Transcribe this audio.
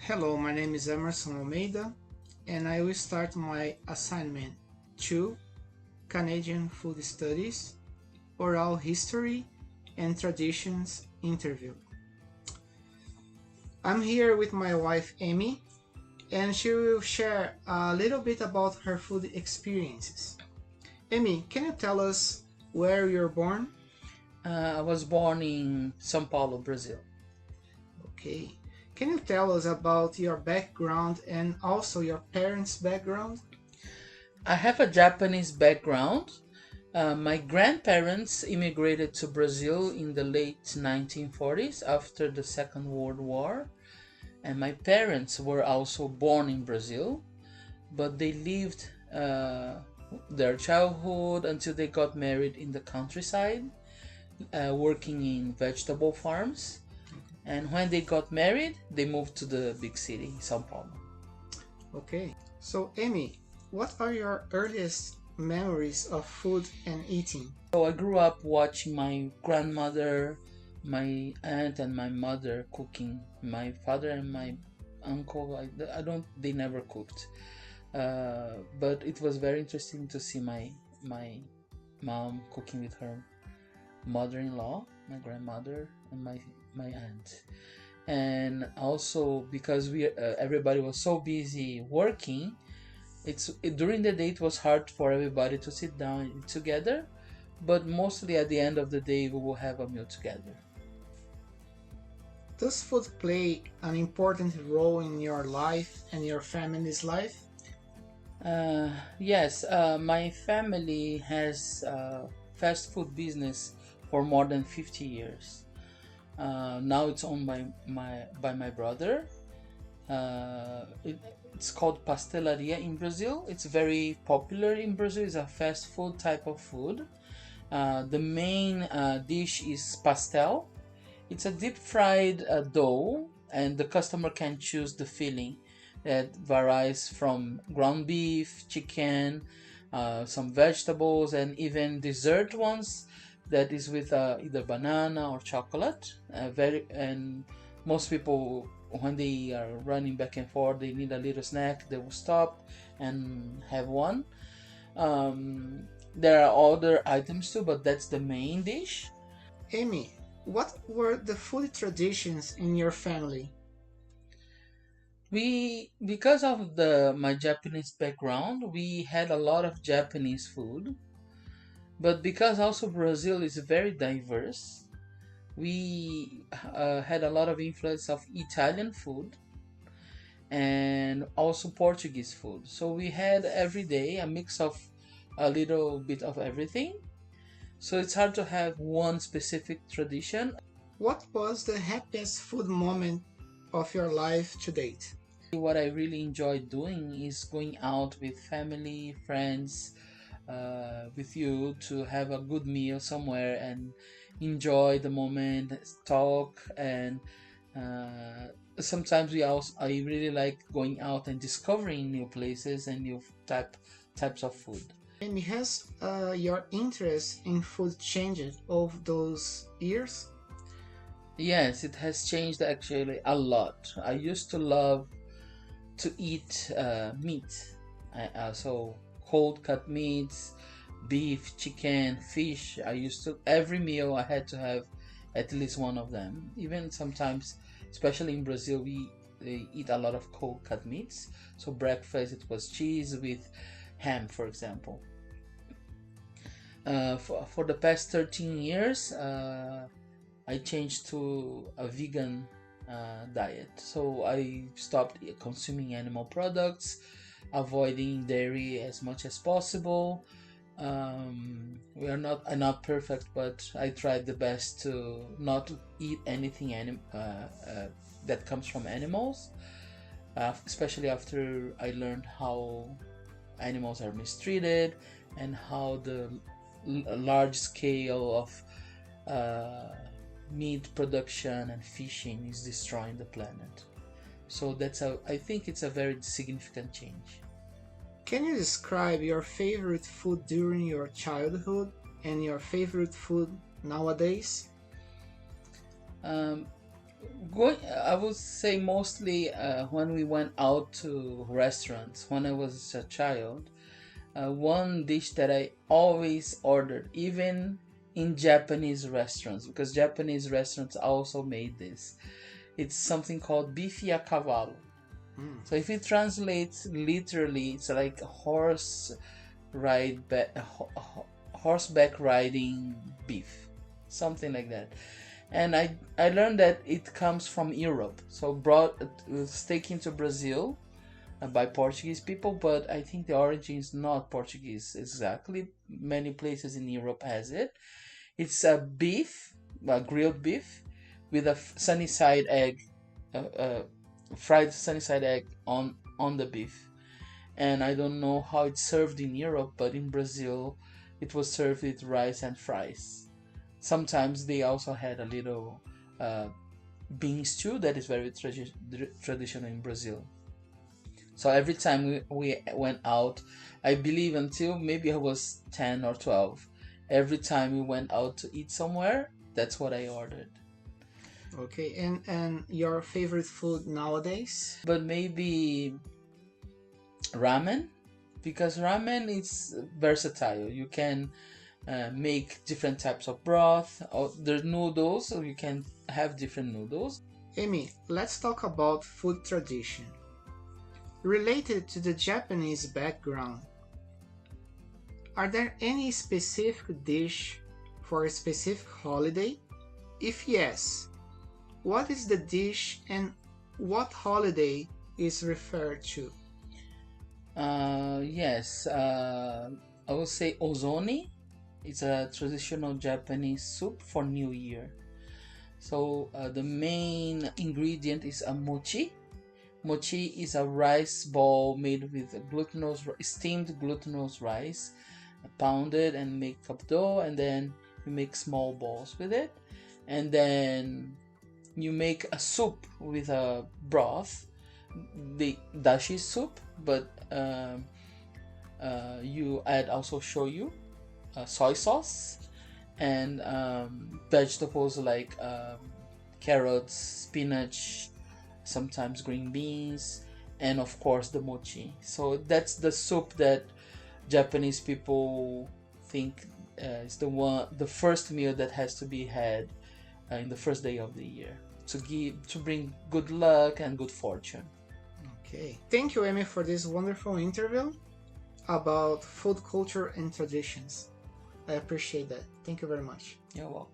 Hello, my name is Emerson Almeida, and I will start my assignment 2 Canadian Food Studies, Oral History and Traditions interview. I'm here with my wife Amy, and she will share a little bit about her food experiences. Amy, can you tell us where you're born? I was born in São Paulo, Brazil. Okay. Can you tell us about your background and also your parents' background? I have a Japanese background. My grandparents immigrated to Brazil in the late 1940s after the Second World War, and my parents were also born in Brazil, but they lived their childhood until they got married in the countryside, working in vegetable farms. And when they got married, they moved to the big city, São Paulo. Okay. So, Amy, what are your earliest memories of food and eating? So I grew up watching my grandmother, my aunt, and my mother cooking. My father and my uncle, I don't, they never cooked. But it was very interesting to see my mom cooking with her mother-in-law, my grandmother, and my aunt. And also because we everybody was so busy working, during the day it was hard for everybody to sit down together, but mostly at the end of the day we will have a meal together. Does food play an important role in your life and your family's life? Yes, my family has fast food business for more than 50 years. Now it's owned by my brother. It's called pastelaria in Brazil. It's very popular in Brazil. It's a fast food type of food. The main dish is pastel. It's a deep fried dough, and the customer can choose the filling that varies from ground beef, chicken, some vegetables, and even dessert ones that is with either banana or chocolate. And most people, when they are running back and forth, they need a little snack. They will stop and have one. There are other items too, but that's the main dish. Amy, what were the food traditions in your family? Because of the my Japanese background, we had a lot of Japanese food, but because also Brazil is very diverse, we had a lot of influence of Italian food and also Portuguese food. So we had every day a mix of a little bit of everything. So it's hard to have one specific tradition. What was the happiest food moment of your life to date? What I really enjoy doing is going out with family, friends, with you to have a good meal somewhere and enjoy the moment, talk, and sometimes I really like going out and discovering new places and new types of food. Amy, has your interest in food changed over those years? Yes, it has changed actually a lot. I used to love to eat meat, so cold cut meats, beef, chicken, fish. I used to every meal I had to have at least one of them. Even sometimes, especially in Brazil, we eat a lot of cold cut meats. So breakfast it was cheese with ham, for example. For the past 13 years, I changed to a vegan diet. So I stopped consuming animal products, avoiding dairy as much as possible. I'm not perfect, but I tried the best to not eat anything that comes from animals, especially after I learned how animals are mistreated and how the large scale of meat production and fishing is destroying the planet. So I think it's a very significant change. Can you describe your favorite food during your childhood and your favorite food nowadays? Um, Going, I would say mostly when we went out to restaurants when I was a child. One dish that I always ordered, even in Japanese restaurants, because Japanese restaurants also made this. It's something called bife a cavalo. So if it translates literally, it's like horseback riding beef, something like that. And I learned that it comes from Europe, so brought taken to Brazil by Portuguese people, but I think the origin is not Portuguese exactly. Many places in Europe has it. It's a beef, a grilled beef, with a sunny side egg, fried sunny side egg on the beef. And I don't know how it's served in Europe, but in Brazil, it was served with rice and fries. Sometimes they also had a little bean stew that is very traditional in Brazil. So every time we went out, I believe until maybe I was 10 or 12, every time we went out to eat somewhere, that's what I ordered. Okay, and your favorite food nowadays? But maybe ramen, because ramen is versatile. You can make different types of broth, or the noodles, so you can have different noodles. Amy, let's talk about food tradition. Related to the Japanese background, are there any specific dish for a specific holiday? If yes, what is the dish and what holiday is referred to? Yes, I will say ozoni. It's a traditional Japanese soup for New Year. So the main ingredient is a mochi. Mochi is a rice ball made with steamed glutinous rice, pounded and make up dough, and then you make small balls with it, and then you make a soup with a broth, the dashi soup, but you add also shoyu, soy sauce, and vegetables like carrots, spinach, sometimes green beans, and of course the mochi. So that's the soup that Japanese people think is the first meal that has to be had in the first day of the year to bring good luck and good fortune. Okay, thank you, Amy, for this wonderful interview about food culture and traditions. I appreciate that. Thank you very much. You're welcome.